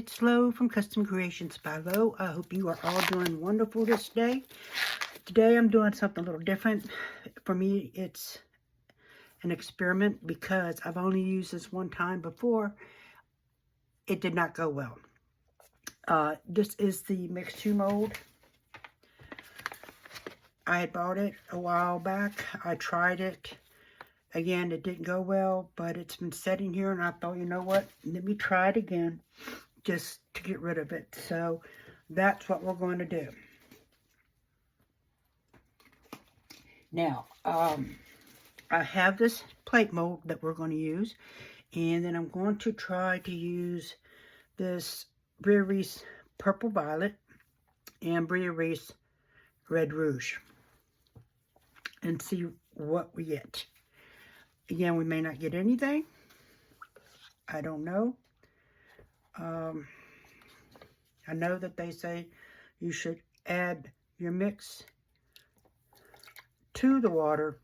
it's Lo from Custom Creations by Lo. I hope you are all doing wonderful this day. Today I'm doing something a little different. For me, it's an experiment because I've only used this one time before. It did not go well. This is the Mix 2 mold. I had bought it a while back. I tried it. Again, it didn't go well, but it's been sitting here, and I thought, you know what? Let me try it again just to get rid of it. So that's what we're going to do. Now, I have this plate mold that we're going to use, and then I'm going to try to use this Brea Reese Purple Violet and Brea Reese Red Rouge and see what we get. Again, we may not get anything. I don't know. I know that they say you should add your mix to the water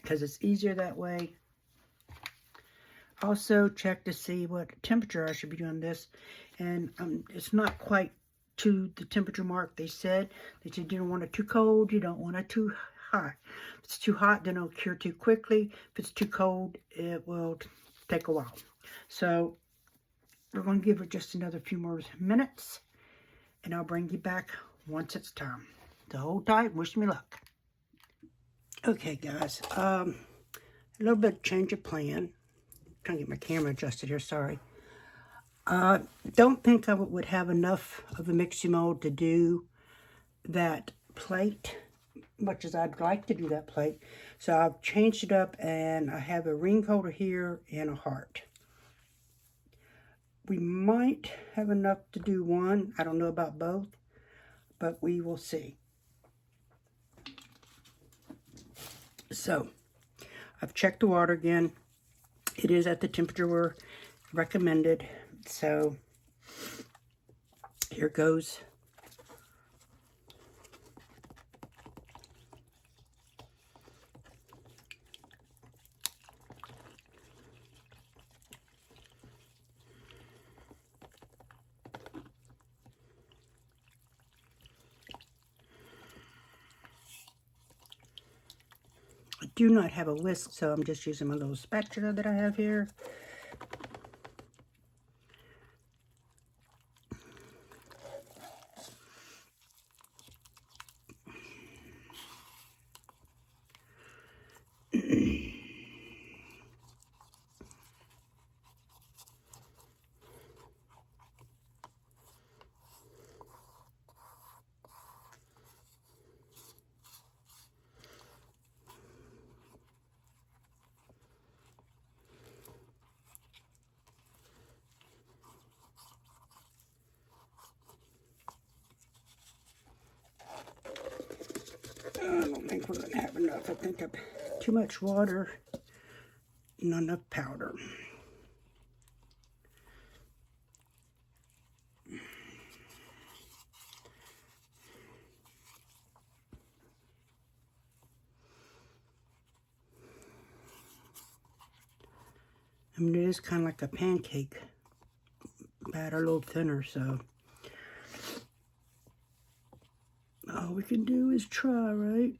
because it's easier that way. Also check to see what temperature I should be doing this, and it's not quite to the temperature mark they said. They said you don't want it too cold, you don't want it too hot. If it's too hot, then it'll cure too quickly. If it's too cold, it will take a while. So we're going to give it just another few more minutes, and I'll bring you back once it's time. So hold tight, wish me luck. Okay, guys, a little bit of change of plan. I'm trying to get my camera adjusted here, sorry. Don't think I would have enough of a mixing mold to do that plate, much as I'd like to do that plate. So I've changed it up, and I have a ring holder here and a heart. We might have enough to do one. I don't know about both, but we will see. So I've checked the water again. It is at the temperature we're recommended. So here goes. I do not have a whisk, so I'm just using my little spatula that I have here. I don't think we're going to have enough. I think I've too much water, not enough powder. I mean, it is kind of like a pancake batter, a little thinner, so all we can do is try, right?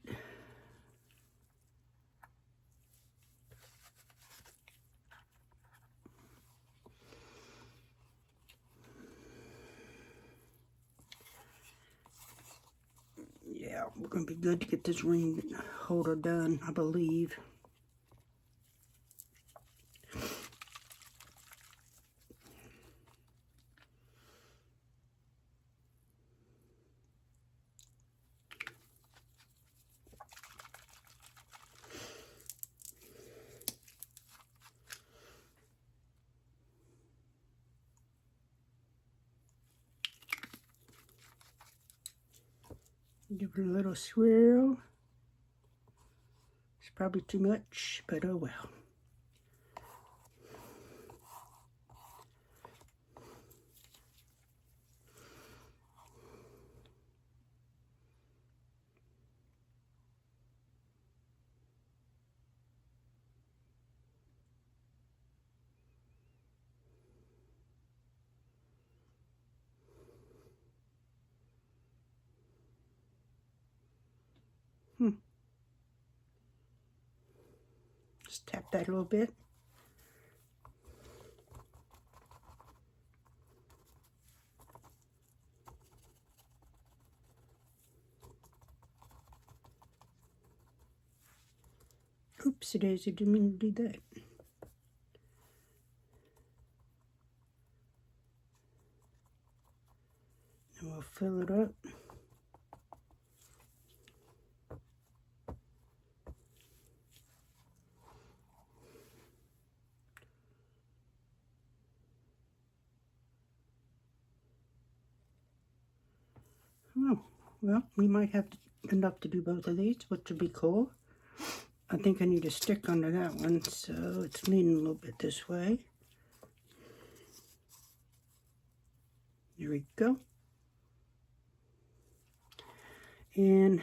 Yeah, we're going to be good to get this ring holder done, I believe. Give it a little swirl. It's probably too much, but oh well. Just tap that a little bit. Oopsie daisy, didn't mean to do that. And we'll fill it up. Oh, well, we might have enough to do both of these, which would be cool. I think I need a stick under that one, so it's leaning a little bit this way. There we go. And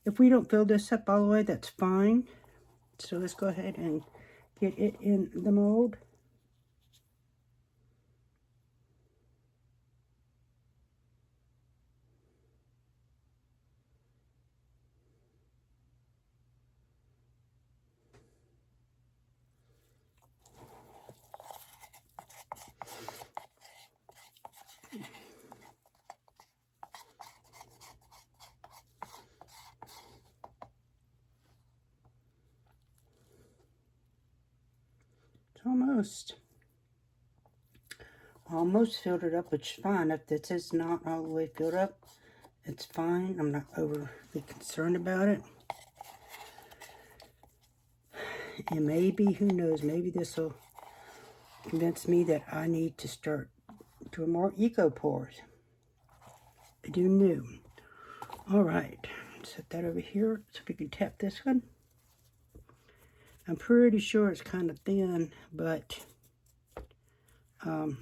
if we don't fill this up all the way, that's fine. So let's go ahead and get it in the mold. It's almost filled it up, which is fine. If this is not all the way filled up, it's fine. I'm not overly concerned about it. And maybe, who knows, maybe this will convince me that I need to start doing more Diankapours. I do new. All right, set that over here so we can tap this one. I'm pretty sure it's kind of thin, but what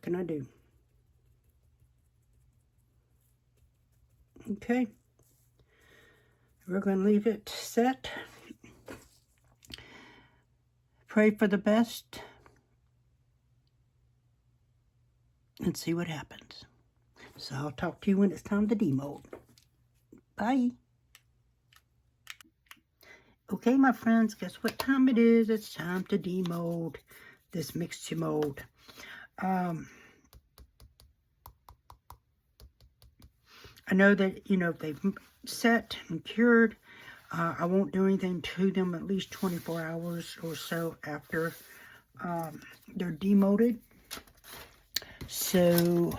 can I do? Okay, we're going to leave it set. Pray for the best and see what happens. So I'll talk to you when it's time to demold. Bye. Okay, my friends, guess what time it is? It's time to demold this mixture mold. I know that, you know, they've set and cured. I won't do anything to them at least 24 hours or so after they're demolded. So,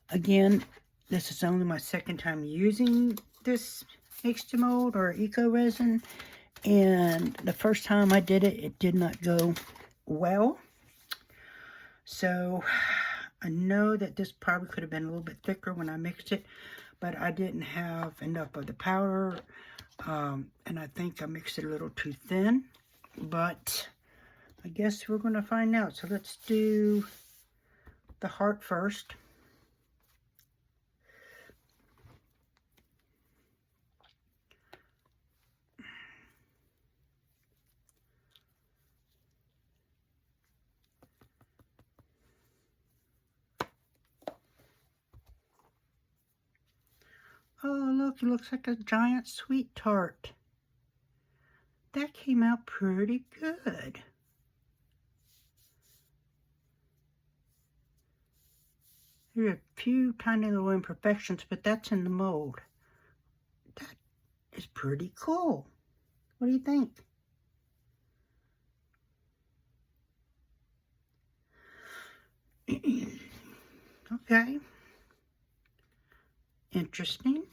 again, this is only my second time using this mixture mold or eco resin, and the first time I did it, it did not go well. So I know that this probably could have been a little bit thicker when I mixed it, but I didn't have enough of the powder, and I think I mixed it a little too thin, but I guess we're going to find out. So let's do the heart first. Oh, look, it looks like a giant sweet tart. That came out pretty good. There are a few tiny little imperfections, but that's in the mold. That is pretty cool. What do you think? Okay. Interesting.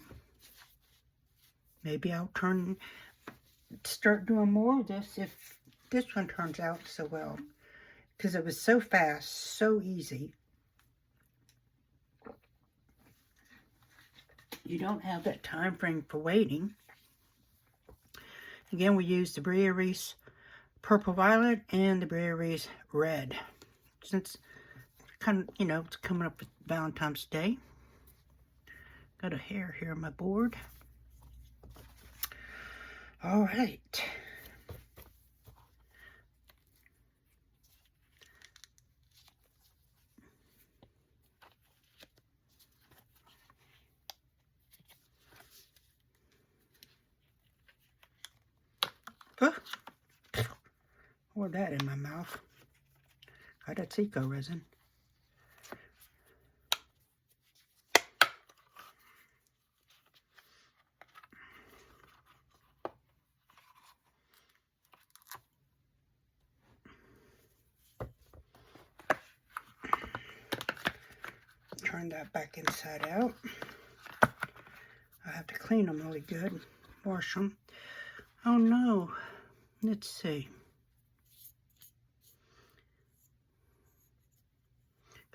Maybe I'll start doing more of this if this one turns out so well. Because it was so fast, so easy. You don't have that time frame for waiting. Again, we used the Brea Reese Purple Violet and the Brea Reese Red. Since kind of, you know, it's coming up with Valentine's Day. Got a hair here on my board. All right. Pour that in my mouth. That's eco resin. Turn that back inside out. I have to clean them really good, wash them. Oh no, let's see.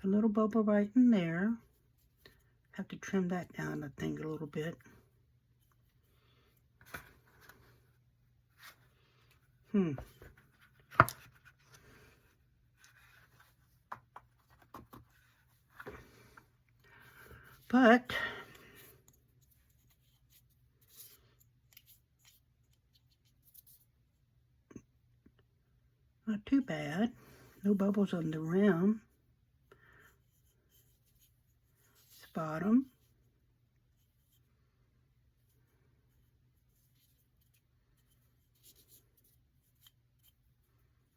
A little bubble right in there. Have to trim that down, I think, a little bit. But not too bad. No bubbles on the rim. It's bottom.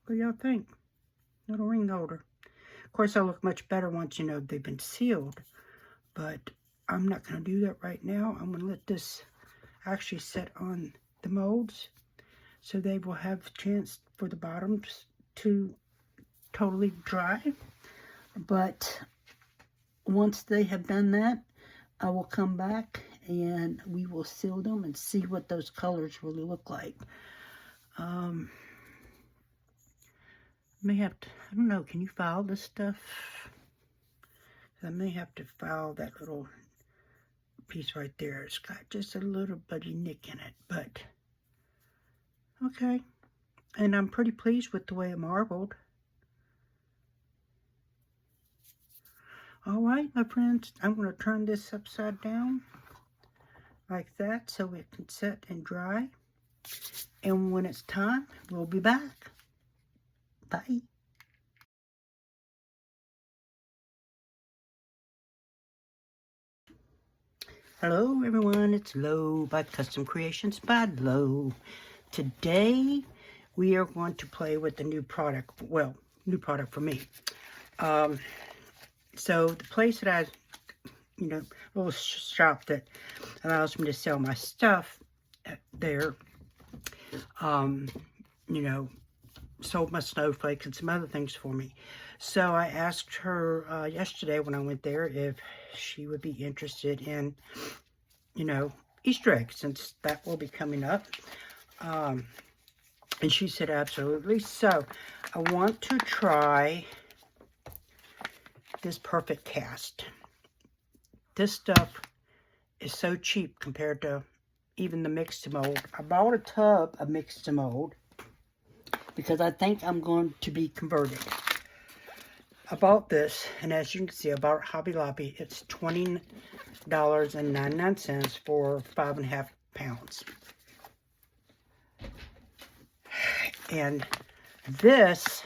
What do y'all think? Little ring holder. Of course, they'll look much better once you know they've been sealed. But I'm not going to do that right now. I'm going to let this actually set on the molds, so they will have a chance for the bottoms to totally dry. But once they have done that, I will come back and we will seal them and see what those colors really look like. May have to, I don't know, can you file this stuff? I may have to file that little piece right there. It's got just a little bitty nick in it, but okay. And I'm pretty pleased with the way it marbled. All right, my friends, I'm going to turn this upside down like that so it can set and dry. And when it's time, we'll be back. Bye. Hello everyone, it's Lo by Custom Creations by Lo. Today we are going to play with the new product, well, new product for me. So the place that I, little shop that allows me to sell my stuff there, sold my snowflakes and some other things for me. So I asked her yesterday when I went there if she would be interested in, Easter eggs, since that will be coming up. And she said absolutely. So I want to try this Perfect Cast. This stuff is so cheap compared to even the mixed mold. I bought a tub of mixed mold because I think I'm going to be converted. I bought this, and as you can see, I bought it Hobby Lobby. It's $20.99 for 5.5 pounds. And this,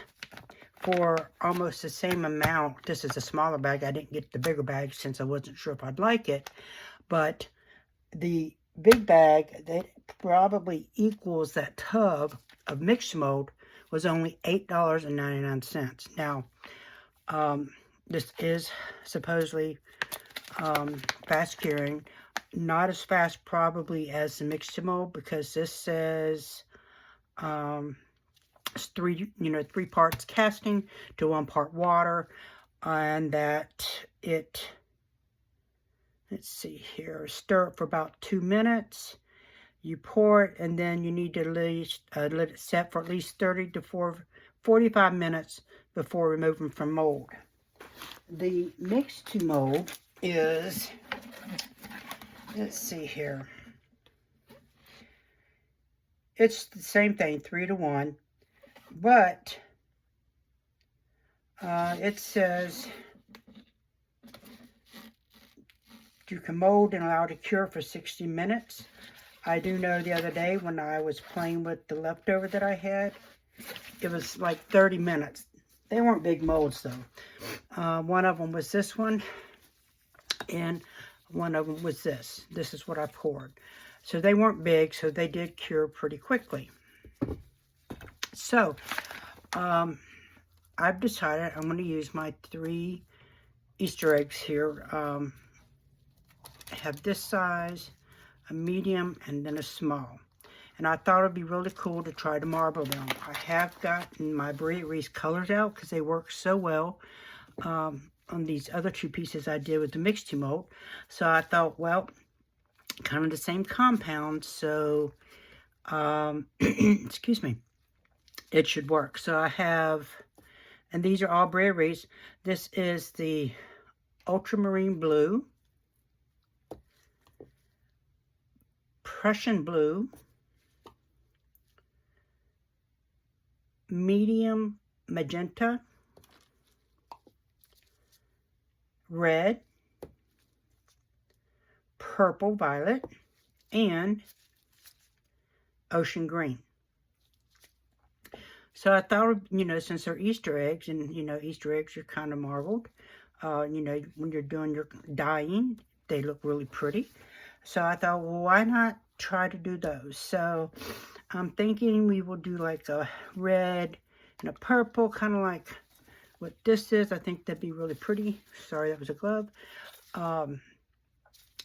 for almost the same amount, this is a smaller bag. I didn't get the bigger bag since I wasn't sure if I'd like it. But the big bag that probably equals that tub of mixed mold was only $8.99. Now, this is supposedly fast curing. Not as fast probably as the mixed mold, because this says it's 3 parts casting to 1 part water, and that it, let's see here, stir it for about 2 minutes. You pour it, and then you need to at least let it set for at least 30 to 45 minutes before removing from mold. The mixed mold is, let's see here, it's the same thing, 3 to 1, but it says you can mold and allow to cure for 60 minutes. I do know the other day when I was playing with the leftover that I had, it was like 30 minutes. They weren't big molds though. One of them was this one, and one of them was this. This is what I poured. So they weren't big, so they did cure pretty quickly. So I've decided I'm going to use my 3 Easter eggs here. I have this size, a medium, and then a small. And I thought it'd be really cool to try to marble them. I have gotten my Brea Reese colors out because they work so well on these other 2 pieces I did with the mixed mold. So I thought, well, kind of the same compound, so excuse me, it should work. So I have, and these are all Brea Reese. This is the ultramarine blue, Prussian blue, medium magenta, red, purple violet, and ocean green. So I thought, you know, since they're Easter eggs, and, you know, Easter eggs are kind of marbled, you know, when you're doing your dyeing, they look really pretty. So I thought, well, why not try to do those? So I'm thinking we will do like a red and a purple, kind of like what this is. I think that'd be really pretty. Sorry, that was a glove.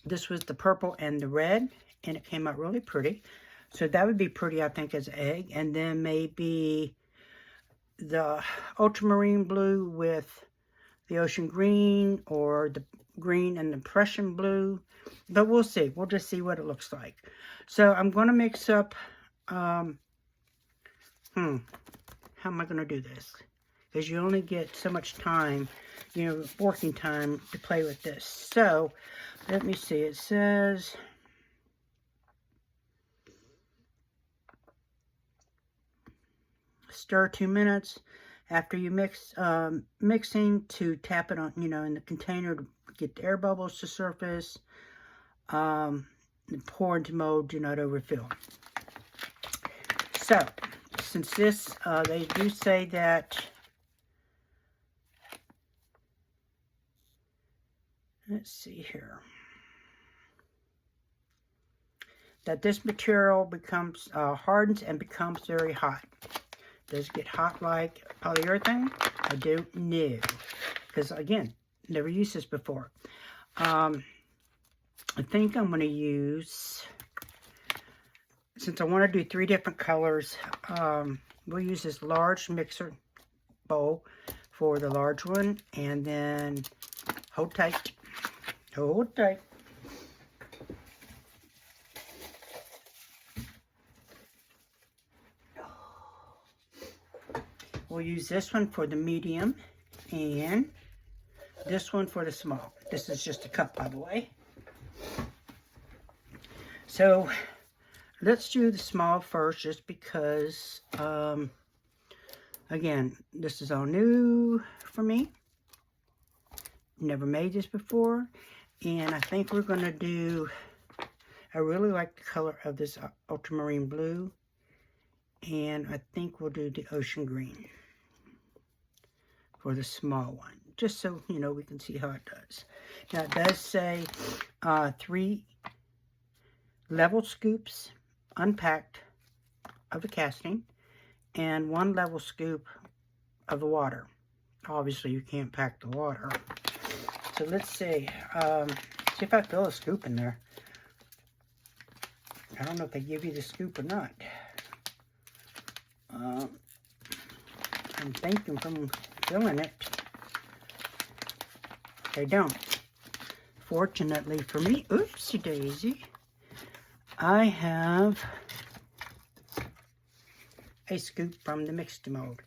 This was the purple and the red, and it came out really pretty. So that would be pretty, I think, as an egg. And then maybe the ultramarine blue with the ocean green, or the green and the Prussian blue. But we'll see. We'll just see what it looks like. So I'm going to mix up, how am I going to do this? Because you only get so much time, you know, working time to play with this. So let me see. It says stir 2 minutes. After you mix, mixing, to tap it on, you know, in the container to get the air bubbles to surface. And pour into mold, do not overfill. So, since this, they do say that, let's see here, that this material becomes, hardens and becomes very hot. Does it get hot like polyurethane? I don't know. Because, again, never used this before. I think I'm going to use, since I want to do 3 different colors, we'll use this large mixer bowl for the large one. And then, hold tight. Hold tight. We'll use this one for the medium and this one for the small. This is just a cup, by the way. So let's do the small first, just because, again, this is all new for me. Never made this before. And I think we're going to do, I really like the color of this ultramarine blue. And I think we'll do the ocean green for the small one, just so, you know, we can see how it does. Now, it does say 3 level scoops unpacked of the casting and 1 level scoop of the water. Obviously, you can't pack the water. So let's see. See if I fill a scoop in there. I don't know if they give you the scoop or not. I'm thinking from filling it, they don't. Fortunately for me, oopsie daisy, I have a scoop from the mixed mold.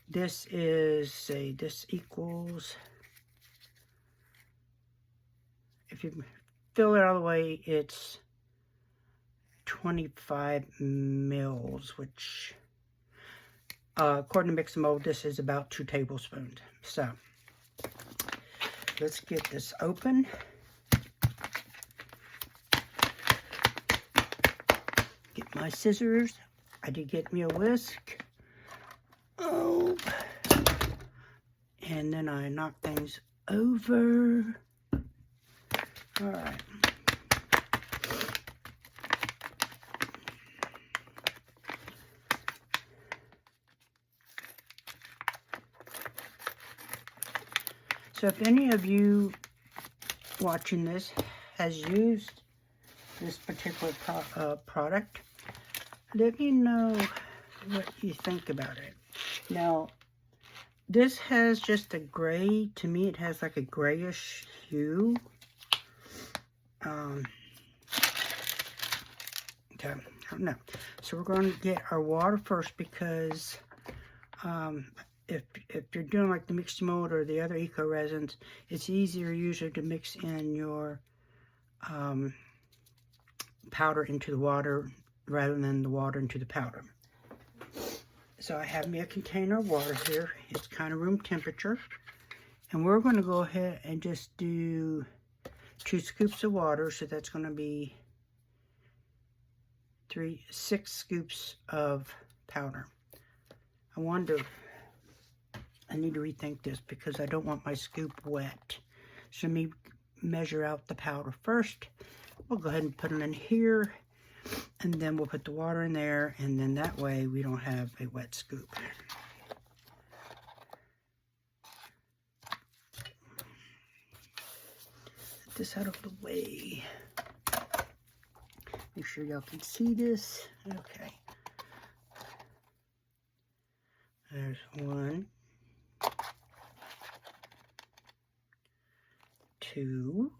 This is, say, this equals, if you fill it all the way, it's 25 mils, which, according to mixed mold, this is about 2 tablespoons. So, let's get this open. Get my scissors. I did get me a whisk. Oh. And then I knock things over. All right. So if any of you watching this has used this particular product, let me know what you think about it. Now, this has just a gray, to me it has like a grayish hue. Okay, I don't know. So we're going to get our water first, because if you're doing like the mixed mold or the other eco resins, it's easier usually to mix in your powder into the water rather than the water into the powder. So I have me a container of water here. It's kind of room temperature. And we're going to go ahead and just do 2 scoops of water. So that's going to be 6 scoops of powder. I need to rethink this because I don't want my scoop wet. So let me measure out the powder first. We'll go ahead and put it in here, and then we'll put the water in there, and then that way we don't have a wet scoop. Get this out of the way. Make sure y'all can see this. Okay. There's 1, 2,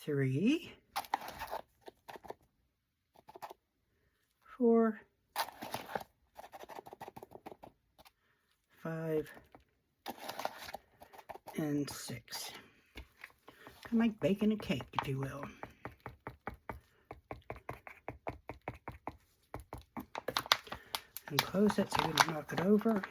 3, 4, 5, and 6. Kind of like baking a cake, if you will. And close it so we don't knock it over.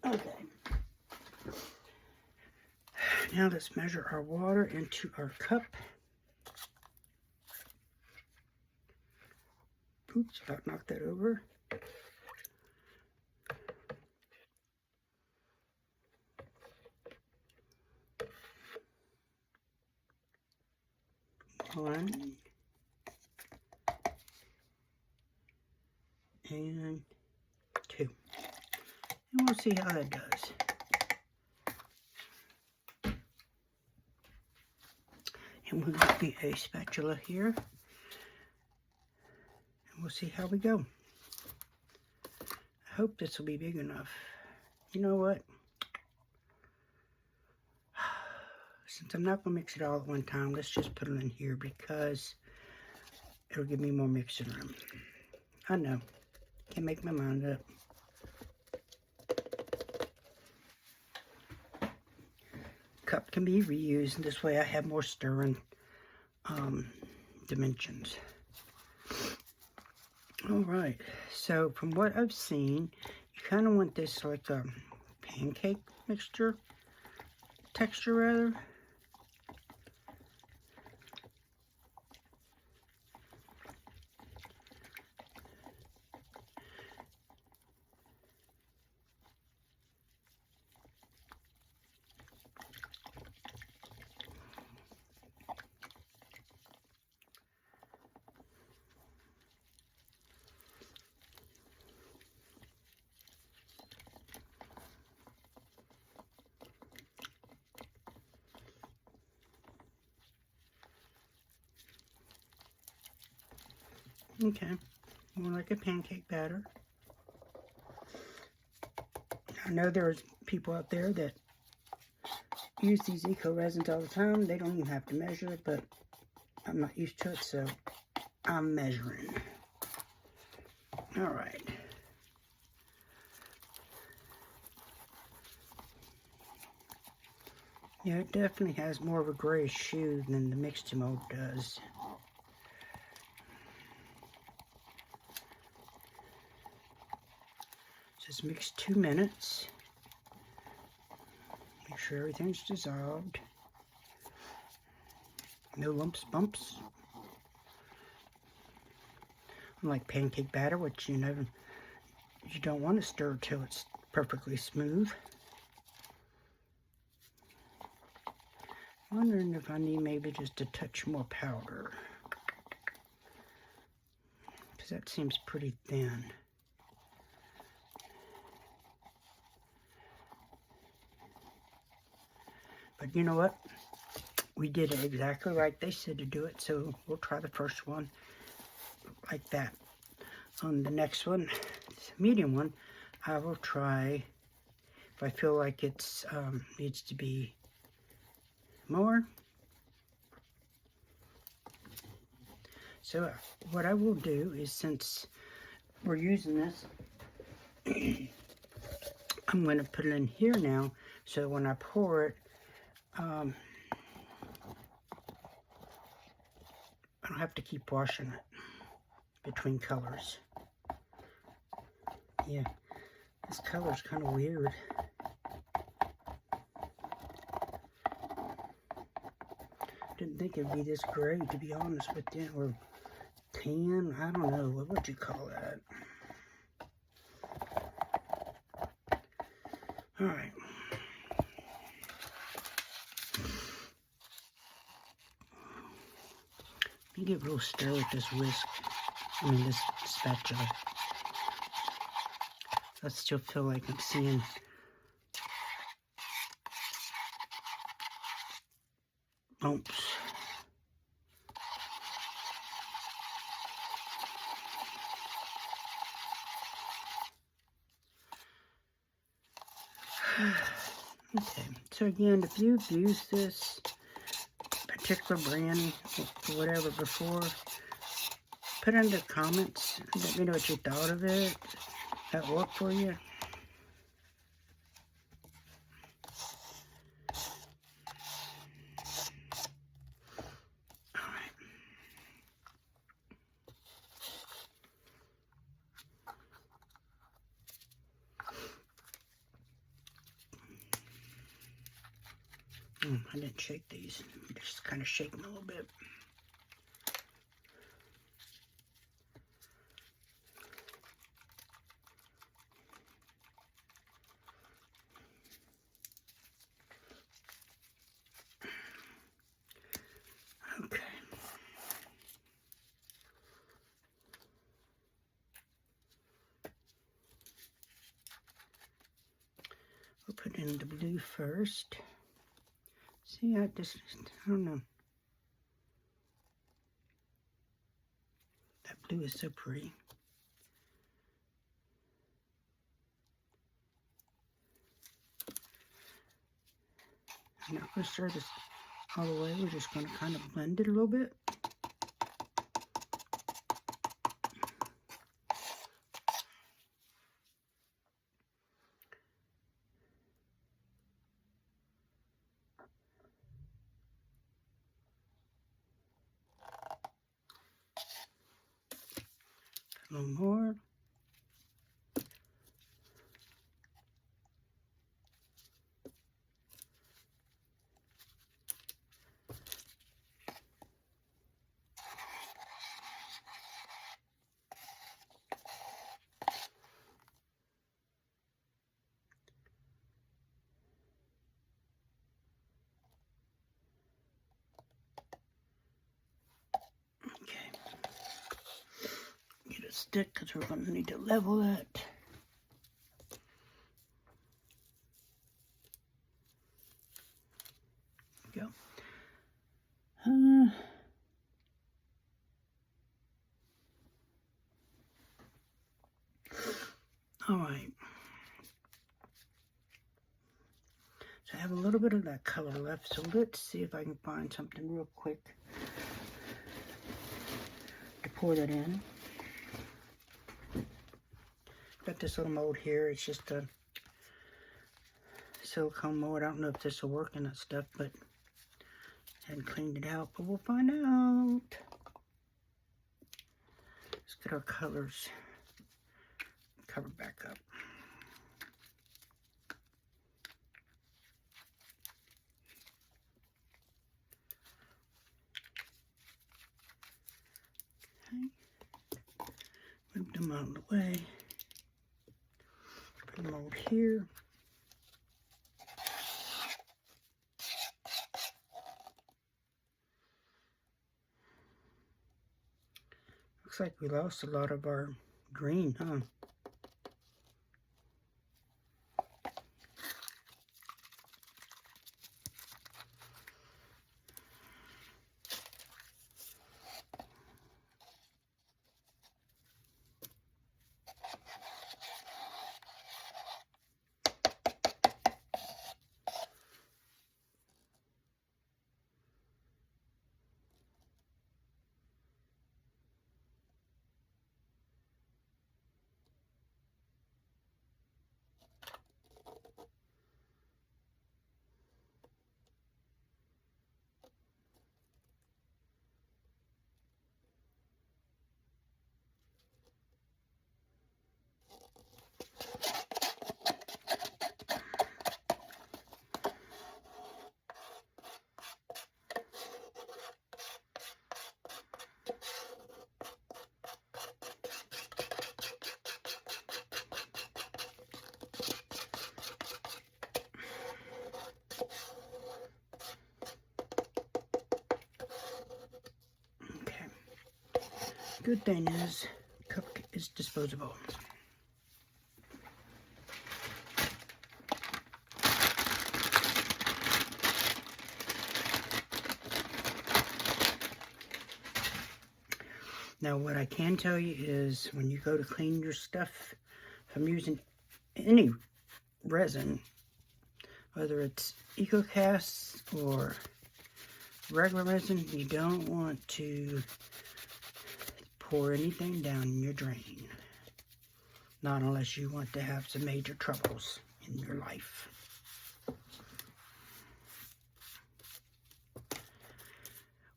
Okay. Now let's measure our water into our cup. Oops, about knocked that over. One and 2. And we'll see how that does. And we'll get a spatula here. And we'll see how we go. I hope this will be big enough. You know what? Since I'm not going to mix it all at one time, let's just put it in here because it'll give me more mixing room. I know. Can't make my mind up. Cup can be reused, and this way I have more stirring dimensions. Alright, so from what I've seen, you kind of want this like a pancake mixture, texture rather. Okay, more like a pancake batter. I know there's people out there that use these eco resins all the time. They don't even have to measure it, but I'm not used to it, so I'm measuring. All right. Yeah, it definitely has more of a grayish hue than the mixed mold does. Just mix 2 minutes. Make sure everything's dissolved. No lumps, bumps. Unlike pancake batter, which you don't want to stir till it's perfectly smooth. wondering if I need maybe just a touch more powder, because that seems pretty thin. But you know what? We did it exactly like they said to do it, so we'll try the first one like that. On the next one, this medium one, I will try, if I feel like it's needs to be more. So what I will do is, since we're using this, I'm going to put it in here now, so when I pour it, I don't have to keep washing it between colors. Yeah, this color's kind of weird. Didn't think it'd be this gray, to be honest with you, or tan. I don't know. What would you call that? All right. Let me get real stir with this whisk. This spatula. I still feel like I'm seeing bumps. Okay, so again, if you've used this particular brand or whatever before, put in the comments, let me know what you thought of it. That worked for you? Alright. I didn't shake these. Just kind of shake them a little bit. Okay. We'll put in the blue first. See, I don't know. That blue is so pretty. I'm not going to stir this all the way. We're just going to kind of blend it a little bit. A little more. Get a stick because we're going to need to level that. Go. All right. So I have a little bit of that color left. So let's see if I can find something real quick to pour that in. Got this little mold here. It's just a silicone mold. I don't know if this will work in that stuff, but I hadn't cleaned it out, but we'll find out. Let's get our colors covered back up. Okay. Move them out of the way. Put them over here. Looks like we lost a lot of our green, huh? Okay. Good thing is, cup is disposable. Now, what I can tell you is when you go to clean your stuff, if I'm using any resin, whether it's EcoCast or regular resin, you don't want to pour anything down in your drain. Not unless you want to have some major troubles in your life.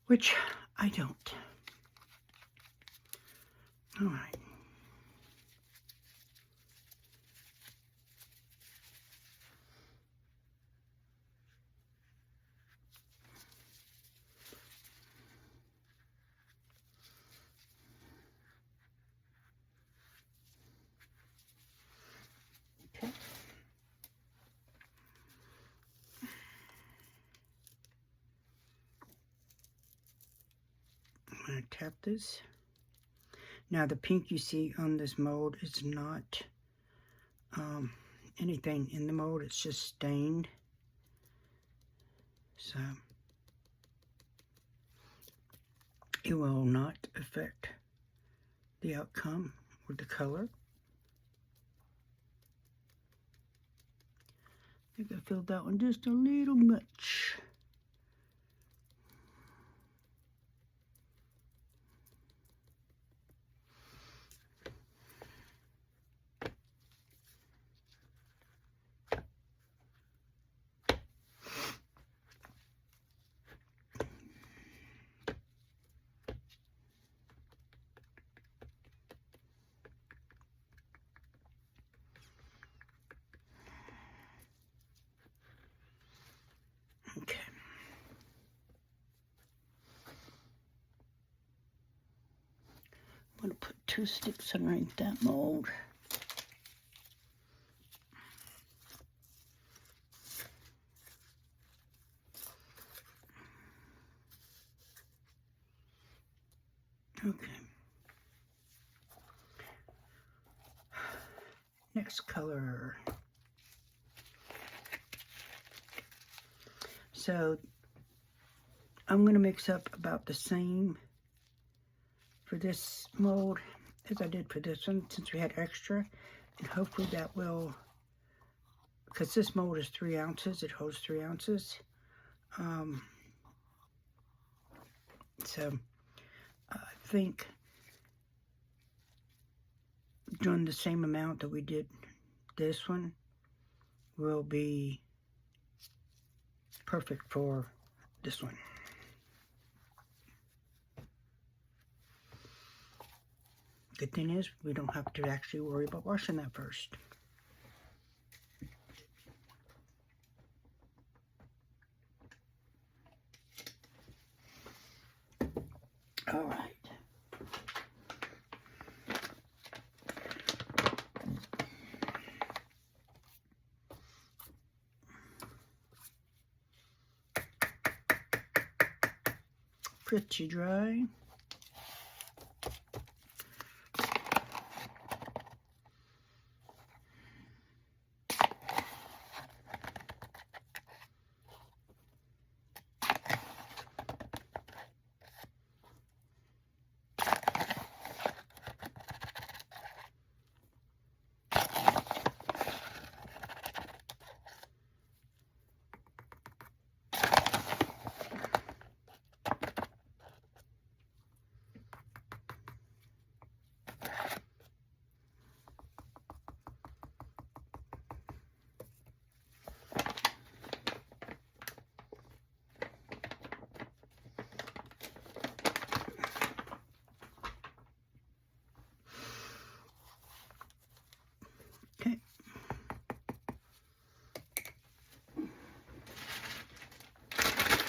Which I don't. All right. Okay. I'm going to tap this. Now the pink you see on this mold is not anything in the mold, it's just stained. So it will not affect the outcome or the color. I think I filled that one just a little much. Okay. I'm going to put 2 sticks underneath that mold. Okay. Next color. So I'm going to mix up about the same for this mold as I did for this one, since we had extra, and hopefully that will, because this mold is 3 ounces, it holds 3 ounces. So I think doing the same amount that we did this one will be perfect for this one. Good thing is we don't have to actually worry about washing that first. All right. Pretty dry.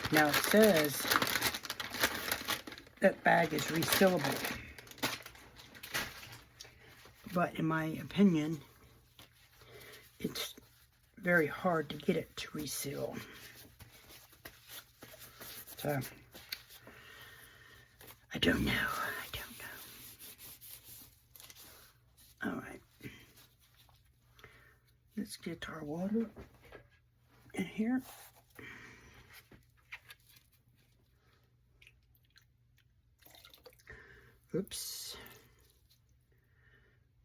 Now it says that bag is resealable, but in my opinion, it's very hard to get it to reseal. So, I don't know. Alright. Let's get our water in here. Oops.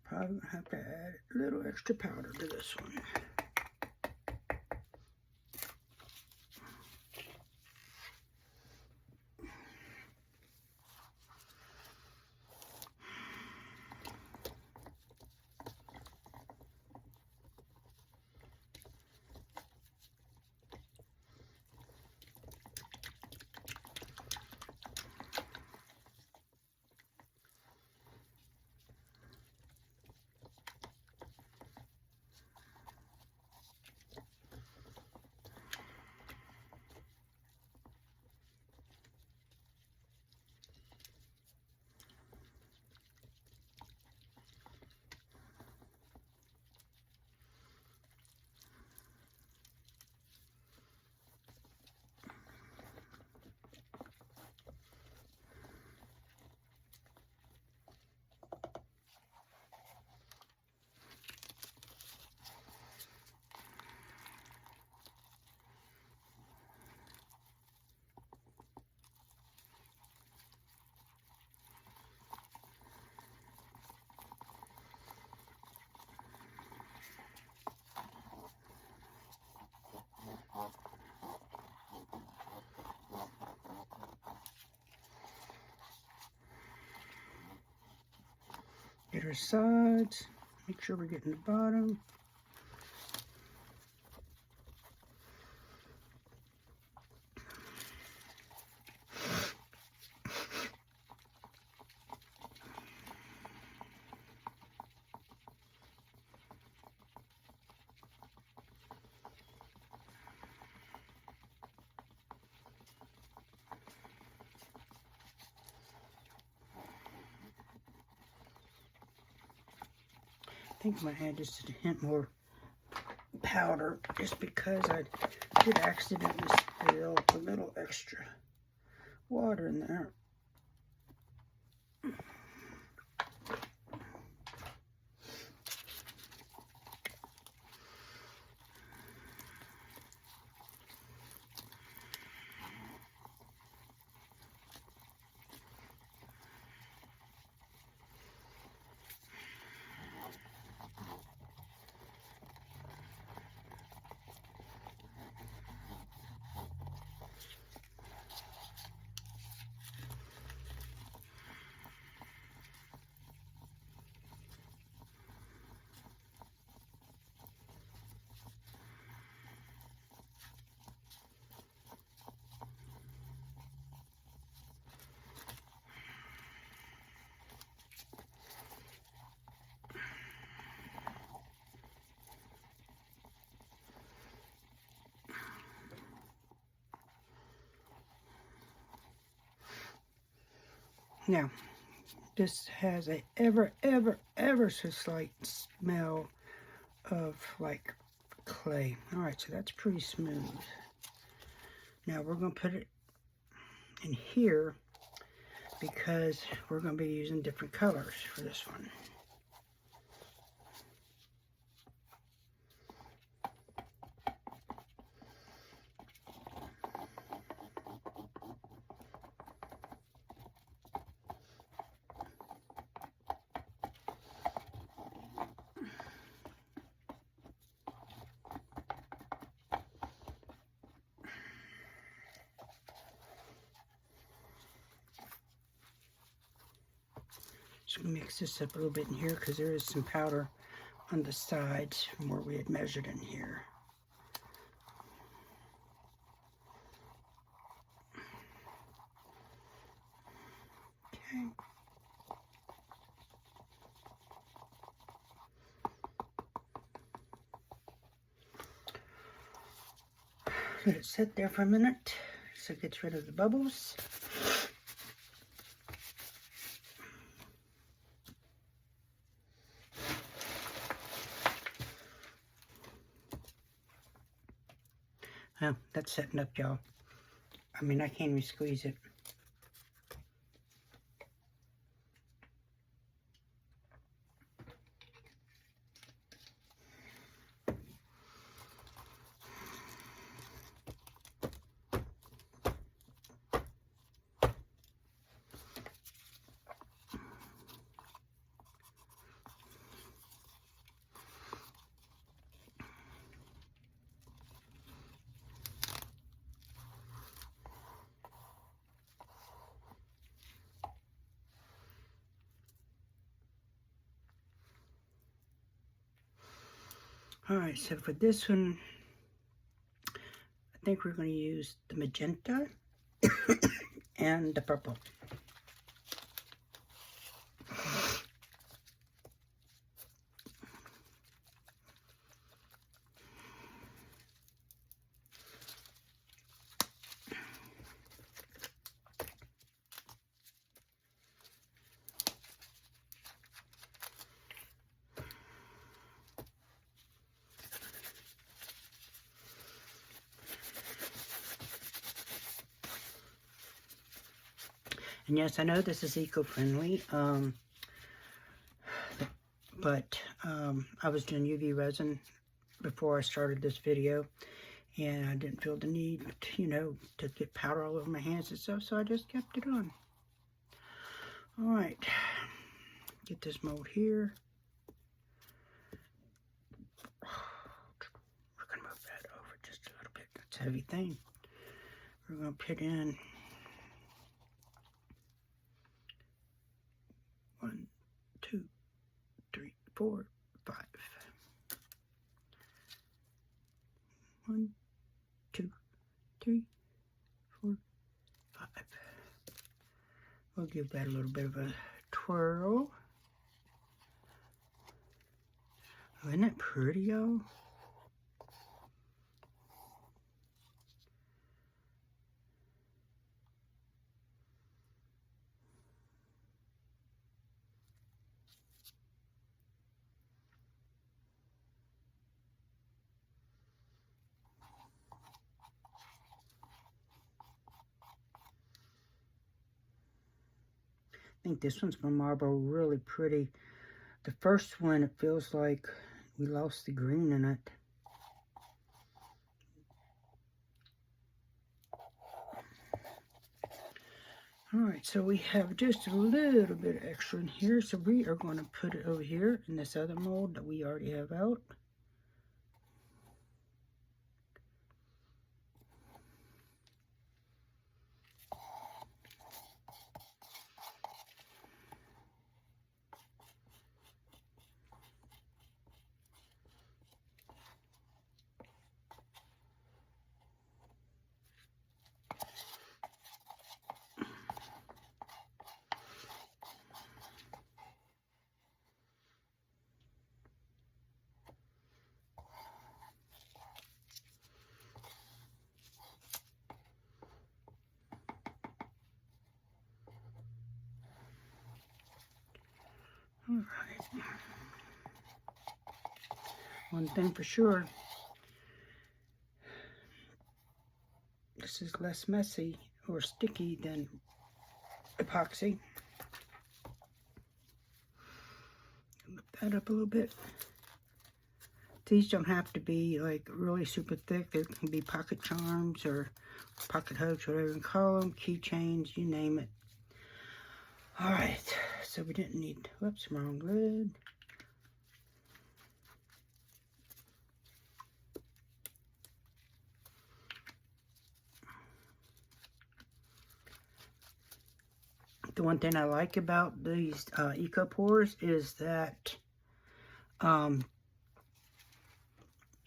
Probably going to have to add a little extra powder to this one. Get our sides, make sure we're getting the bottom. I think I'm going to add just a hint more powder just because I did accidentally spill a little extra water in there. Now, this has a ever so slight smell of like clay. Alright, so that's pretty smooth. Now we're going to put it in here because we're going to be using different colors for this one. Just going to mix this up a little bit in here because there is some powder on the sides from where we had measured in here. Okay. Let it sit there for a minute. so it gets rid of the bubbles. That's setting up, y'all. I mean, I can't even squeeze it. Alright, so for this one, I think we're going to use the magenta and the purple. And yes, I know this is eco-friendly, but I was doing UV resin before I started this video, and I didn't feel the need, you know, to get powder all over my hands and stuff, so I just kept it on. Alright, get this mold here. We're going to move that over just a little bit. That's a heavy thing. We're going to put in 1, 2, 3, 4, 5. 1, 2, 3, 4, 5. We'll give that a little bit of a twirl. Oh, isn't that pretty, y'all? I think this one's going to marble really pretty. The first one, it feels like we lost the green in it. Alright, so we have just a little bit extra in here, so we are going to put it over here in this other mold that we already have out. Alright. One thing for sure, this is less messy or sticky than epoxy. Lift that up a little bit. These don't have to be like really super thick. They can be pocket charms or pocket hooks, whatever you call them, keychains, you name it. Alright, so we didn't need, whoops, wrong lid. The one thing I like about these Diankapours is that,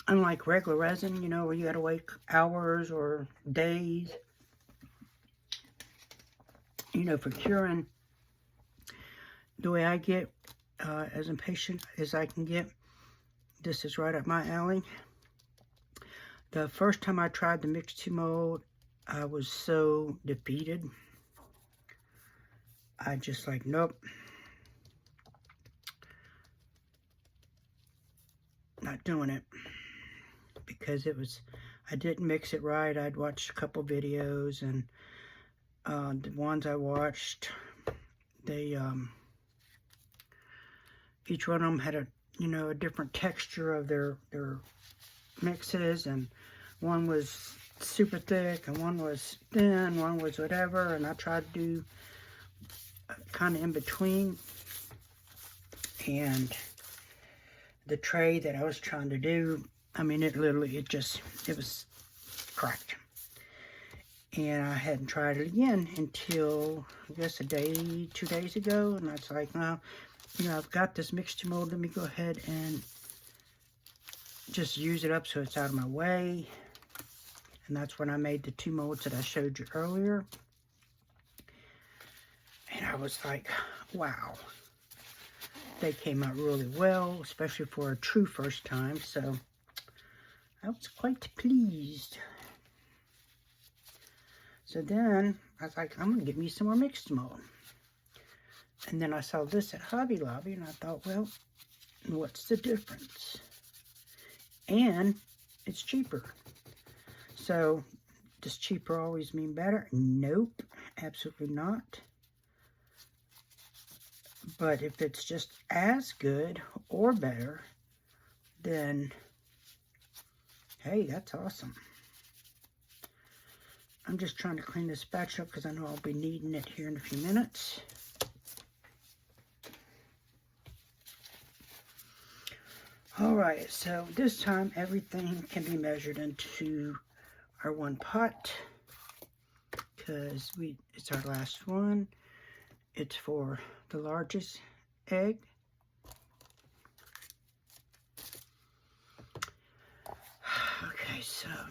unlike regular resin, you know, where you gotta wait hours or days, you know, for curing, the way I get as impatient as I can get, this is right up my alley. The first time I tried the mixed 2 mold, I was so defeated. I just like, nope. Not doing it. Because it was, I didn't mix it right. I'd watched a couple videos, and the ones I watched, they, each one of them had a, you know, a different texture of their mixes, and one was super thick, and one was thin, one was whatever, and I tried to do kind of in between, and the tray that I was trying to do, I mean, it literally, it was cracked. And I hadn't tried it again until, I guess, 2 days ago. And I was like, well, you know, I've got this mixture mold. Let me go ahead and just use it up so it's out of my way. And that's when I made the 2 molds that I showed you earlier. And I was like, wow. They came out really well, especially for a true first time. So I was quite pleased. So then I was like, I'm going to get me some more mixed mold. And then I saw this at Hobby Lobby, and I thought, well, what's the difference? And it's cheaper. So does cheaper always mean better? Nope, absolutely not. But if it's just as good or better, then hey, that's awesome. I'm just trying to clean this batch up because I know I'll be needing it here in a few minutes. Alright, so this time everything can be measured into our 1 pot because it's our last one. It's for the largest egg. Okay, so I'm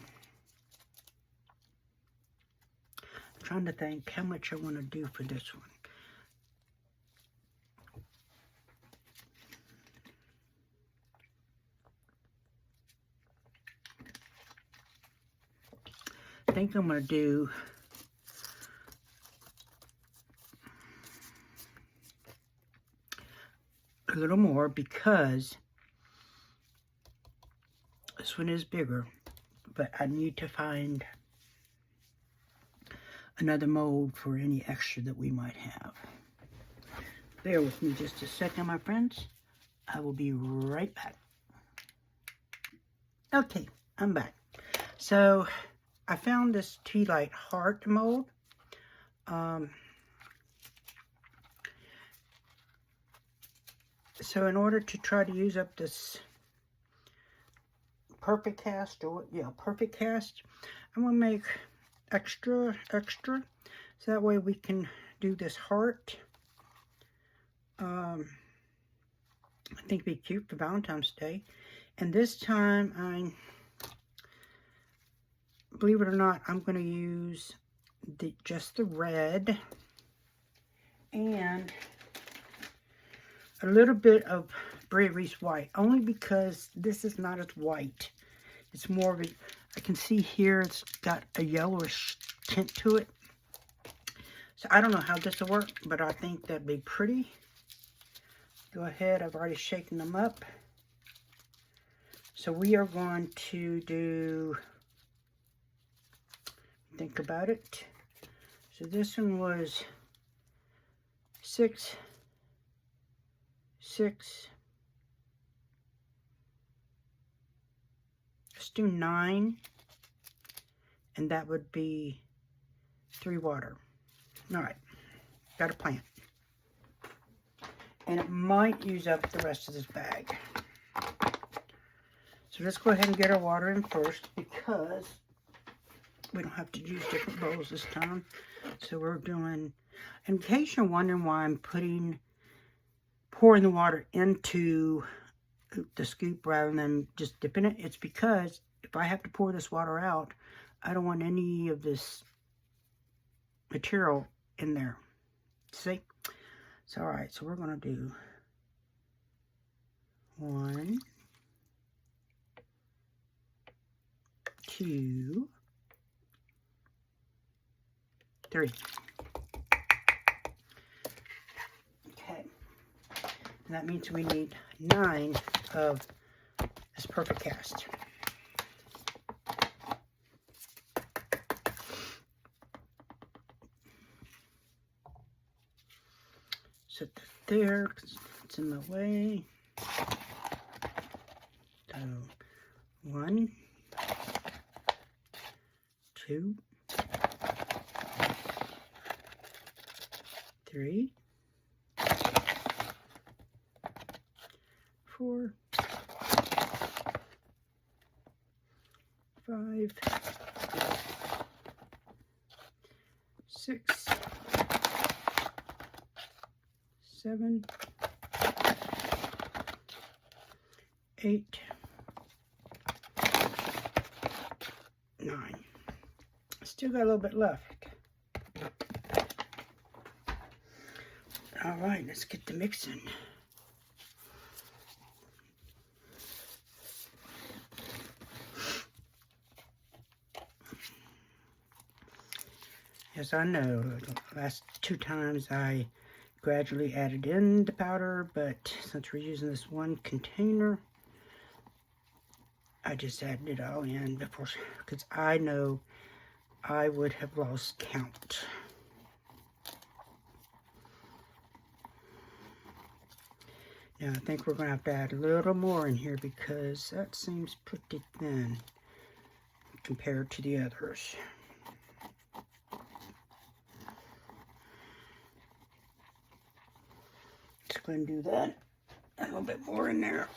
trying to think how much I want to do for this one. I think I'm going to do a little more because this one is bigger, but I need to find another mold for any extra that we might have. Bear with me just a second, my friends. I will be right back. Okay, I'm back. So I found this tealight heart mold. So in order to try to use up this perfect cast, perfect cast, I'm going to make extra, so that way we can do this heart. I think it'd be cute for Valentine's Day. And this time, believe it or not, I'm going to use just the red and a little bit of Brea Reese white, only because this is not as white. It's more of a, I can see here it's got a yellowish tint to it. So I don't know how this will work, but I think that'd be pretty. Go ahead, I've already shaken them up. So we are going to do, think about it. So this one was 6, 6. Let's do 9. And that would be 3 water. All right, got a plan. And it might use up the rest of this bag. So let's go ahead and get our water in first because we don't have to use different bowls this time. So we're doing, in case you're wondering why I'm pouring the water into the scoop rather than just dipping it, it's because if I have to pour this water out, I don't want any of this material in there. See? So, all right, so we're going to do 1, 2, 3. Okay. And that means we need 9 of this perfect cast. Set that there because it's in my way. So 1, 2, 3, 4, 5, 6, 7, 8, 9. Still got a little bit left. All right, let's get the mixing. As I know, the last 2 times I gradually added in the powder, but since we're using this one container, I just added it all in before, because I know I would have lost count. Now I think we're going to have to add a little more in here because that seems pretty thin compared to the others. Just going to do that. A little bit more in there.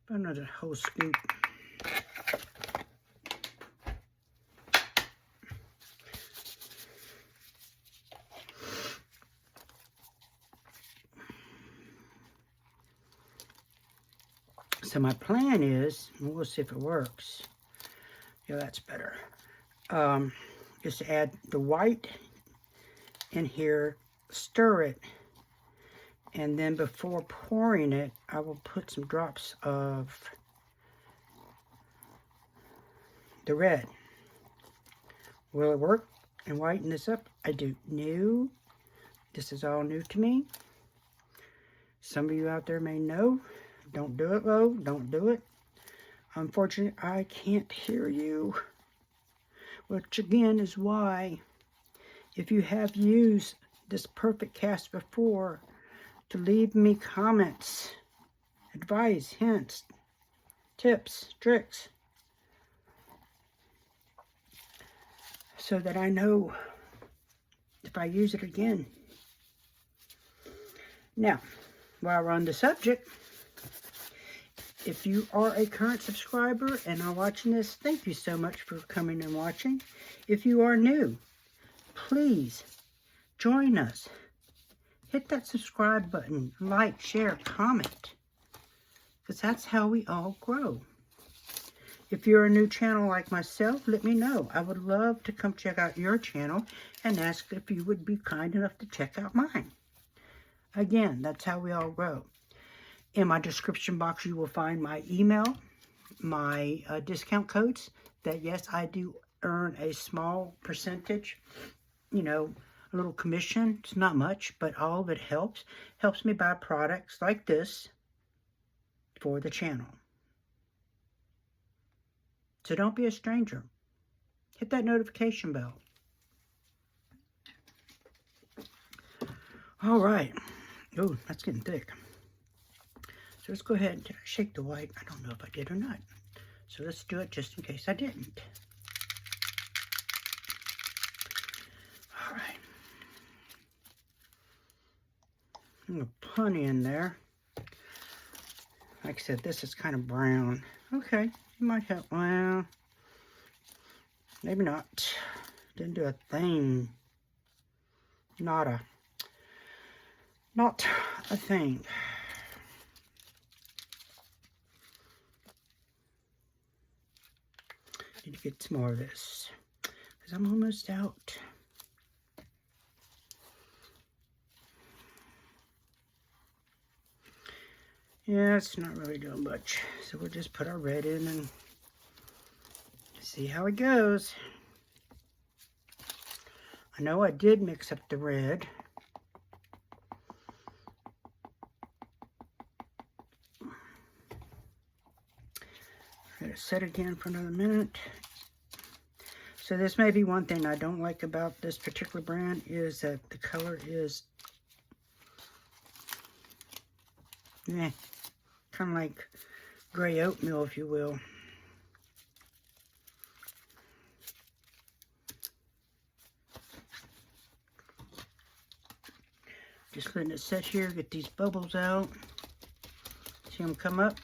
Another whole scoop. So my plan is, and we'll see if it works. Yeah, that's better. Is to add the white in here, stir it, and then before pouring it, I will put some drops of the red. Will it work and whiten this up? I do. No. This is all new to me. Some of you out there may know. Don't do it, though. Don't do it. Unfortunately, I can't hear you. Which, again, is why, if you have used this perfect cast before, to leave me comments, advice, hints, tips, tricks, so that I know if I use it again. Now, while we're on the subject, if you are a current subscriber and are watching this, thank you so much for coming and watching. If you are new, please join us. Hit that subscribe button, like, share, comment, because that's how we all grow. If you're a new channel like myself, let me know. I would love to come check out your channel and ask if you would be kind enough to check out mine. Again, that's how we all grow. In my description box, you will find my email, my discount codes, that yes, I do earn a small percentage, you know, a little commission. It's not much, but all of it helps. Helps me buy products like this for the channel. So don't be a stranger. Hit that notification bell. All right. Oh, that's getting thick. So let's go ahead and shake the white. I don't know if I did or not. So let's do it just in case I didn't. All right. I'm going to plenty in there. Like I said, this is kind of brown. Okay, it might help. Well, maybe not. Didn't do a thing. Not a thing. Need to get some more of this because I'm almost out. Yeah, it's not really doing much. So we'll just put our red in and see how it goes. I know I did mix up the red. Let it set again for another minute. So this may be one thing I don't like about this particular brand is that the color is kind of like gray oatmeal, if you will. Just letting it sit here, get these bubbles out. See them come up?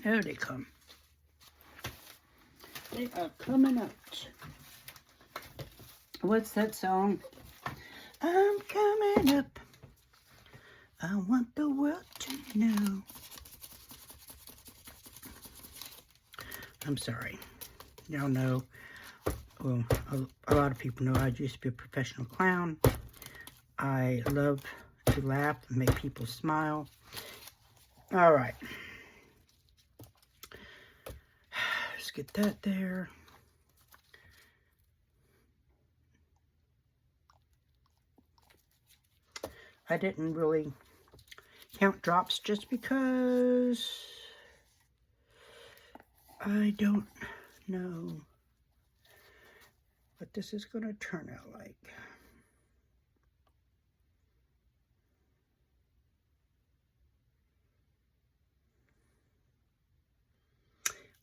There they come. They are coming out. What's that song? I'm coming up. I want the world to know. I'm sorry. Y'all know, well, a lot of people know I used to be a professional clown. I love to laugh and make people smile. All right. Let's get that there. I didn't really count drops just because I don't know what this is going to turn out like.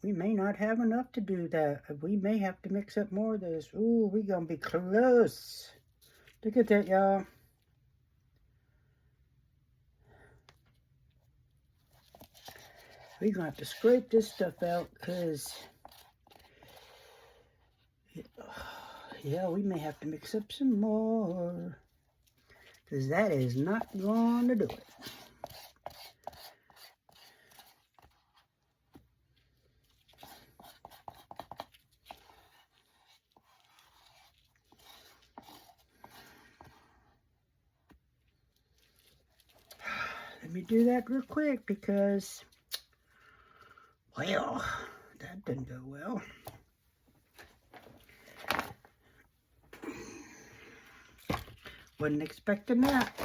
We may not have enough to do that. We may have to mix up more of this. Ooh, we're going to be close. Look at that, y'all. We're going to have to scrape this stuff out because, yeah, we may have to mix up some more because that is not going to do it. Let me do that real quick because, well, that didn't go well. Wasn't expecting that.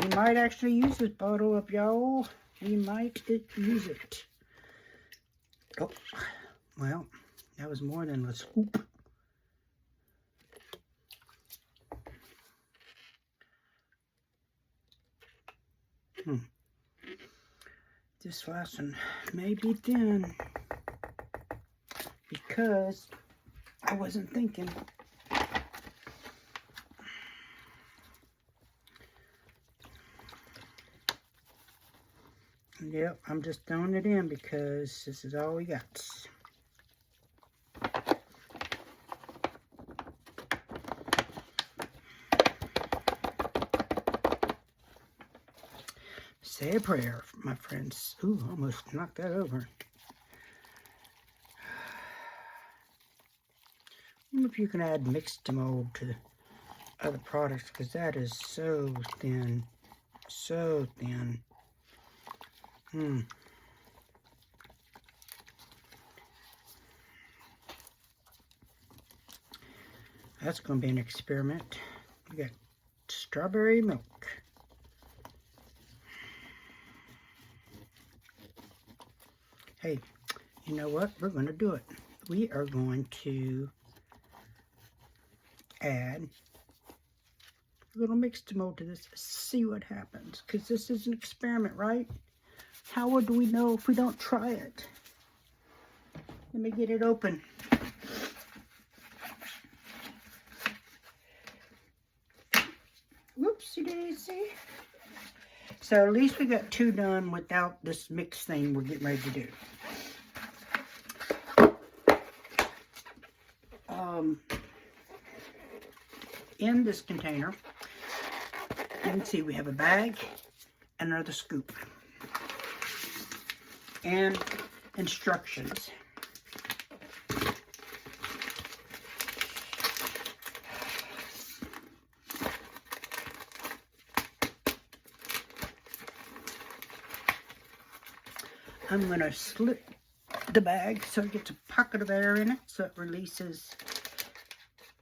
We might actually use this bottle up, y'all. We might use it. Oh, well, that was more than a scoop. This last one may be thin because I wasn't thinking. Yep, I'm just throwing it in because this is all we got. Say a prayer, my friends. Ooh, almost knocked that over. I wonder if you can add mixed mold to other products because that is so thin. So thin. That's going to be an experiment. We got strawberry milk. Hey, you know what? We're going to do it. We are going to add a little mixed mold to this. See what happens. Because this is an experiment, right? How would we know if we don't try it? Let me get it open. Whoopsie daisy. So at least we got two done without this mix thing we're getting ready to do. In this container, you can see we have a bag, another scoop, and instructions. I'm going to slip the bag so it gets a pocket of air in it, so it releases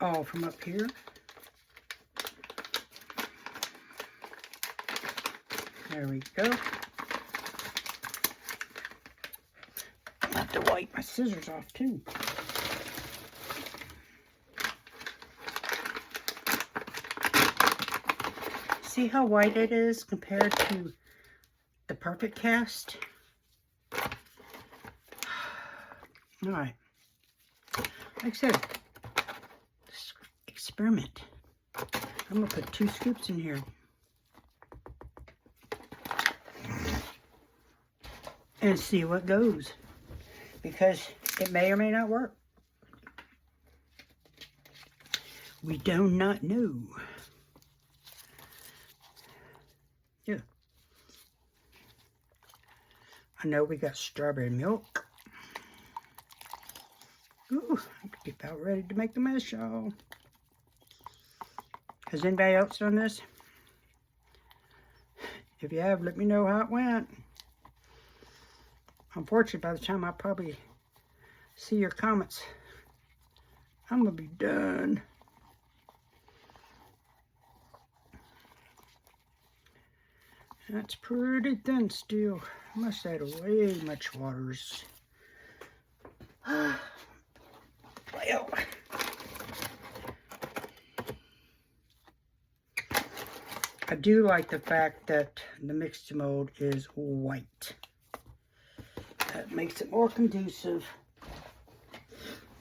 all from up here. There we go. I have to wipe my scissors off too. See how white it is compared to the Perfect Cast? Alright. Like I said, experiment. I'm going to put 2 scoops in here. And see what goes. Because it may or may not work. We do not know. Yeah. I know we got strawberry milk. Ooh, I'm about ready to make the mess, y'all. Has anybody else done this? If you have, let me know how it went. Unfortunately, by the time I probably see your comments, I'm going to be done. That's pretty thin still. I must add way much waters. Well, I do like the fact that the mixed mold is white. That makes it more conducive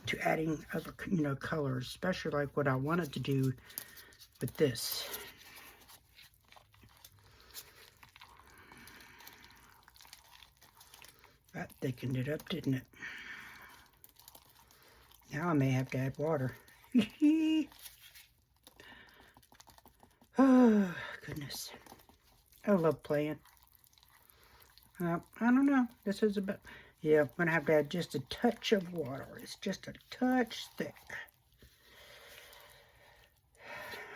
to adding other, colors, especially like what I wanted to do with this. That thickened it up, didn't it? Now I may have to add water. Oh, goodness. I love playing. I don't know. This is about... Yeah, I'm going to have to add just a touch of water. It's just a touch thick.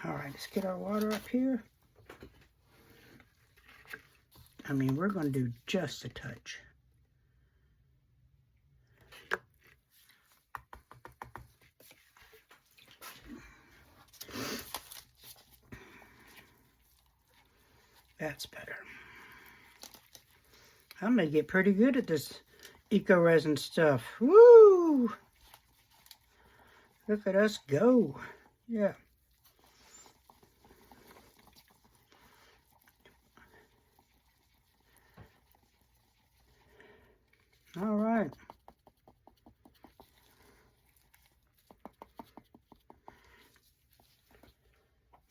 Alright, let's get our water up here. I mean, we're going to do just a touch. That's better. I'm going to get pretty good at this eco-resin stuff. Woo! Look at us go. Yeah. All right.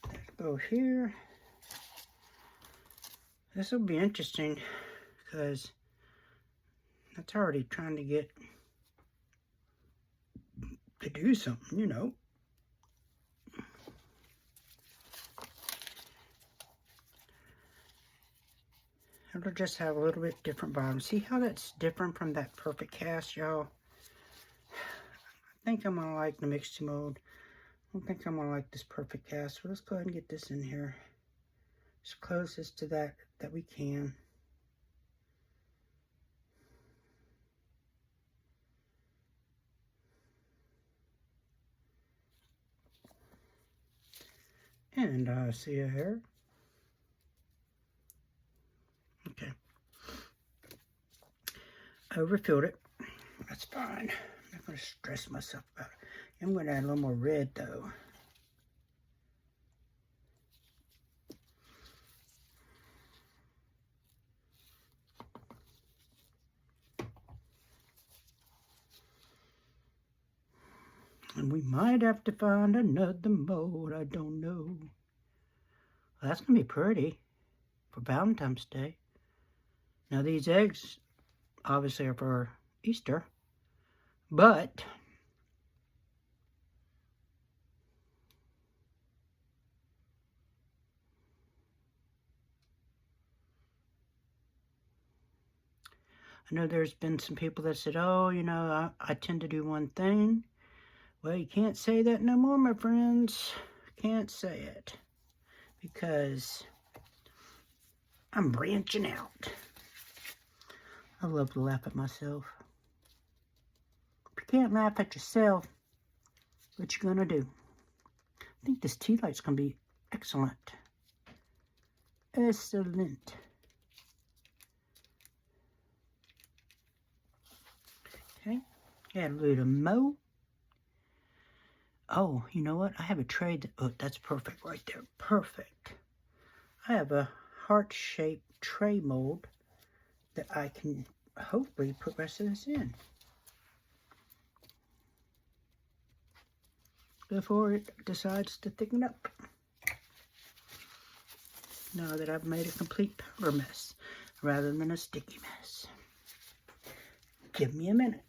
Let's go here. This will be interesting because that's already trying to get to do something, you know. It'll just have a little bit different bottom. See how that's different from that Perfect Cast, y'all? I think I'm going to like the mixed mold. I don't think I'm going to like this Perfect Cast. So let's go ahead and get this in here. As closest to that we can. And see a hair. Okay. Overfilled it. That's fine. I'm not going to stress myself about it. I'm going to add a little more red though. And we might have to find another mold. I don't know. Well, that's going to be pretty for Valentine's Day. Now these eggs obviously are for Easter. But I know there's been some people that said, oh, you know, I tend to do one thing. Well, you can't say that no more, my friends. Can't say it. Because I'm branching out. I love to laugh at myself. If you can't laugh at yourself, what you gonna do? I think this tea light's gonna be excellent. Excellent. Okay, add a little more. Oh, you know what? I have a tray that, oh, that's perfect right there. Perfect. I have a heart-shaped tray mold that I can hopefully put the rest of this in before it decides to thicken up. Now that I've made a complete powder mess rather than a sticky mess. Give me a minute.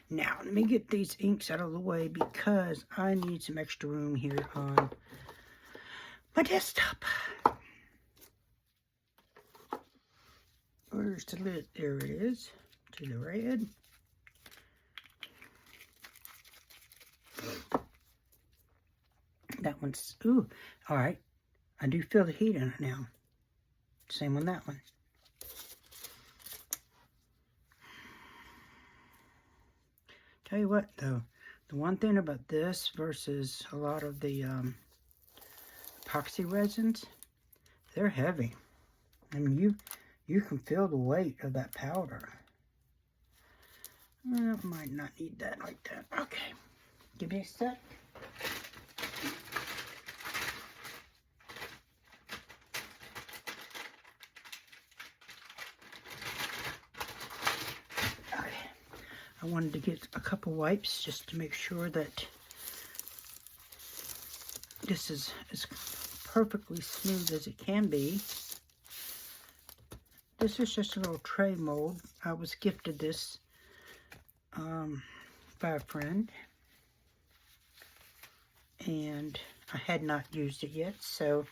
Now, let me get these inks out of the way because I need some extra room here on my desktop. Where's the lid? There it is. To the red. That one's, ooh, all right. I do feel the heat in it now. Same on that one. Tell you what, though, the one thing about this versus a lot of the epoxy resins, they're heavy. I mean, you can feel the weight of that powder. I might not need that like that. Okay, give me a sec. I wanted to get a couple wipes just to make sure that this is as perfectly smooth as it can be. This is just a little tray mold. I was gifted this by a friend, and I had not used it yet, so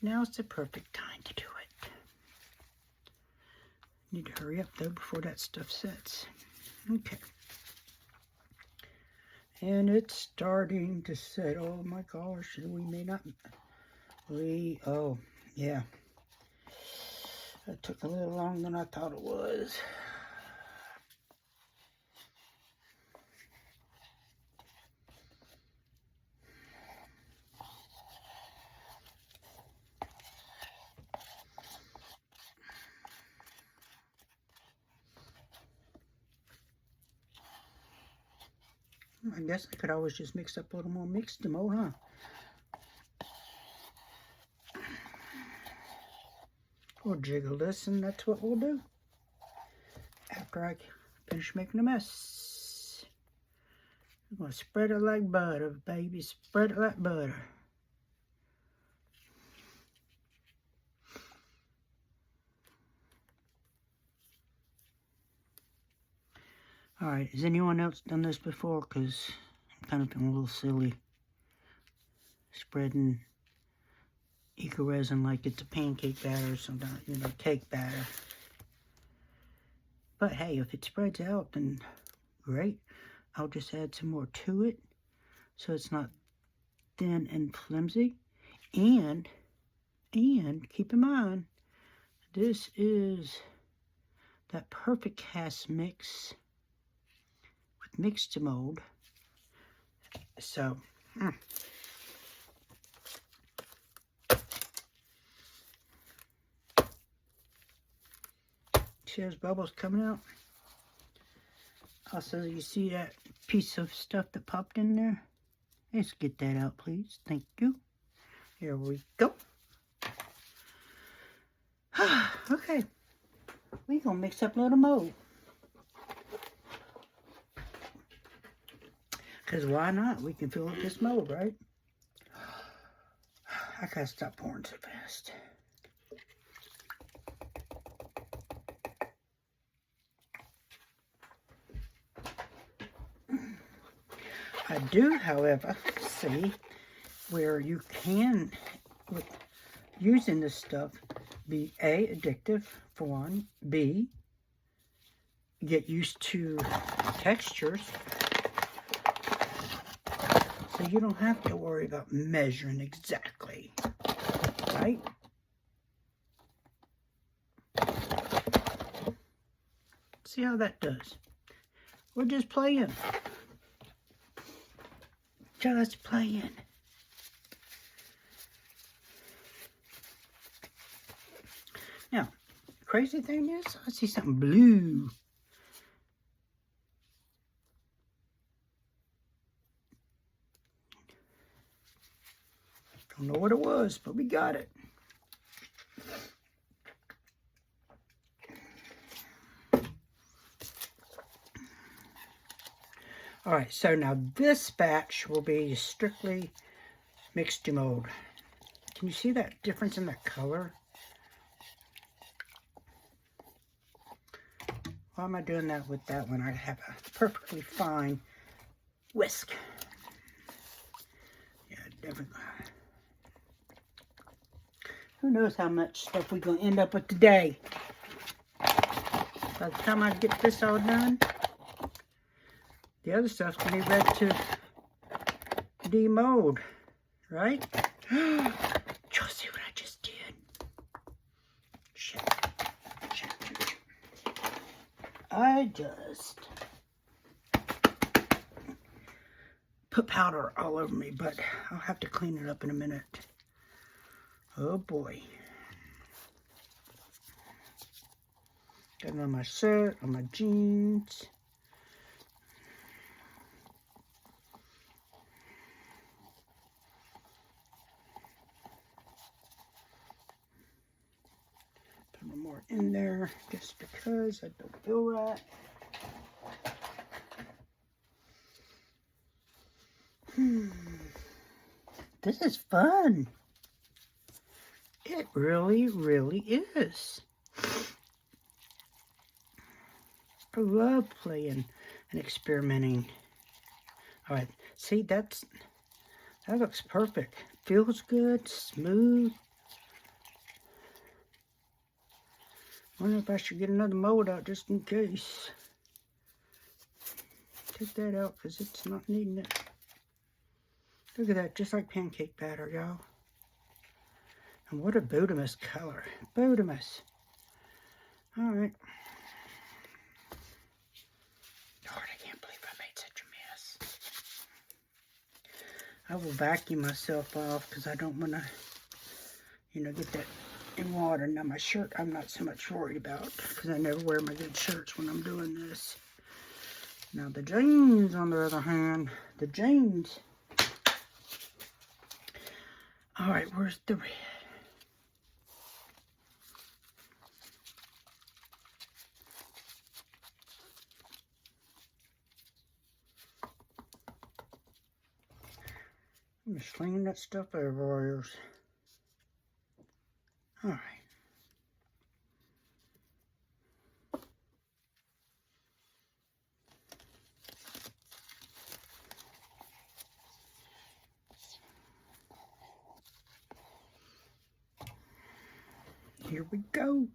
now's the perfect time to do it. Need to hurry up though before that stuff sets. Okay. And it's starting to set. Oh my gosh, we may not. Oh, yeah. That took a little longer than I thought it was. I guess I could always just mix up a little more mixed mold, huh? We'll jiggle this, and that's what we'll do after I finish making a mess. I'm going to spread it like butter, baby. Spread it like butter. Alright, has anyone else done this before? Because I'm kind of feeling a little silly spreading eco resin like it's a pancake batter or something, you know, cake batter. But hey, if it spreads out, then great. I'll just add some more to it so it's not thin and flimsy. And keep in mind, this is that perfect cast mix with mixed mold. So, see those bubbles coming out? Also, you see that piece of stuff that popped in there? Let's get that out, please. Thank you. Here we go. Okay. We're going to mix up a little mold. Because why not? We can fill up this mold, right? I gotta stop pouring so fast. I do, however, see where you can, with using this stuff, be A, addictive, for one, B, get used to textures. So you don't have to worry about measuring exactly, right? See how that does. We're just playing. Just playing. Now, crazy thing is, I see something blue. Don't know what it was, but we got it. All right, so now this batch will be strictly mixed mold. Can you see that difference in the color? Why am I doing that with that one? I have a perfectly fine whisk. Yeah, definitely. Who knows how much stuff we're going to end up with today. By the time I get this all done, the other stuff's going to be ready to demold, right? Y'all see what I just did? Shit. I just put powder all over me, but I'll have to clean it up in a minute. Oh boy. Got it on my shirt, on my jeans. Put a little more in there just because I don't feel right. This is fun. It really, really is. I love playing and experimenting. All right, see, that looks perfect. Feels good, smooth. Wonder if I should get another mold out just in case. Take that out because it's not needing it. Look at that, just like pancake batter, y'all. And what a Bodemus color. Bodemus. All right. Lord, I can't believe I made such a mess. I will vacuum myself off because I don't want to, get that in water. Now my shirt I'm not so much worried about because I never wear my good shirts when I'm doing this. Now the jeans, on the other hand, the jeans. All right, where's the red? I'm just slinging that stuff everywhere. All right. Here we go.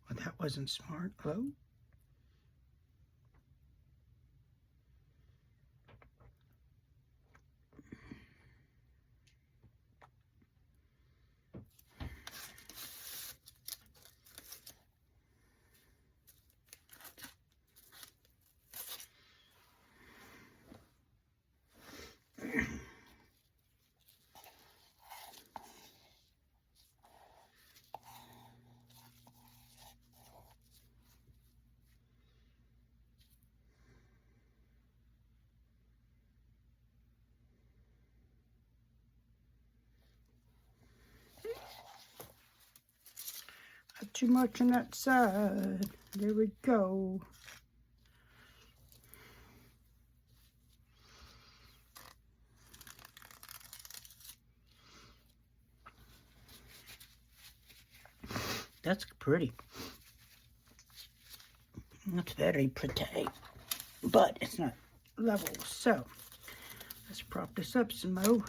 Well, that wasn't smart. Hello? Not too much on that side. There we go. That's pretty. That's very pretty. But it's not level. So, let's prop this up some more.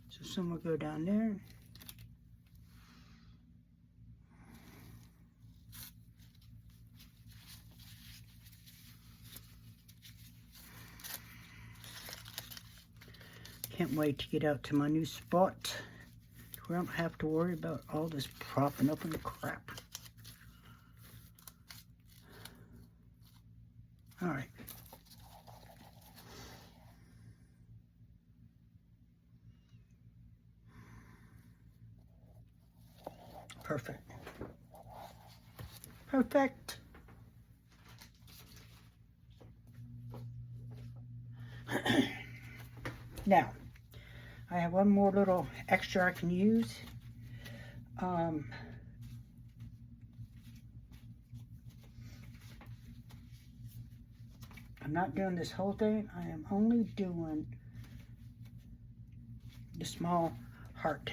So some will go down there. can't wait to get out to my new spot where I don't have to worry about all this propping up in the crap. All right. Perfect. Perfect. Now, I have one more little extra I can use. I'm not doing this whole thing. I am only doing the small heart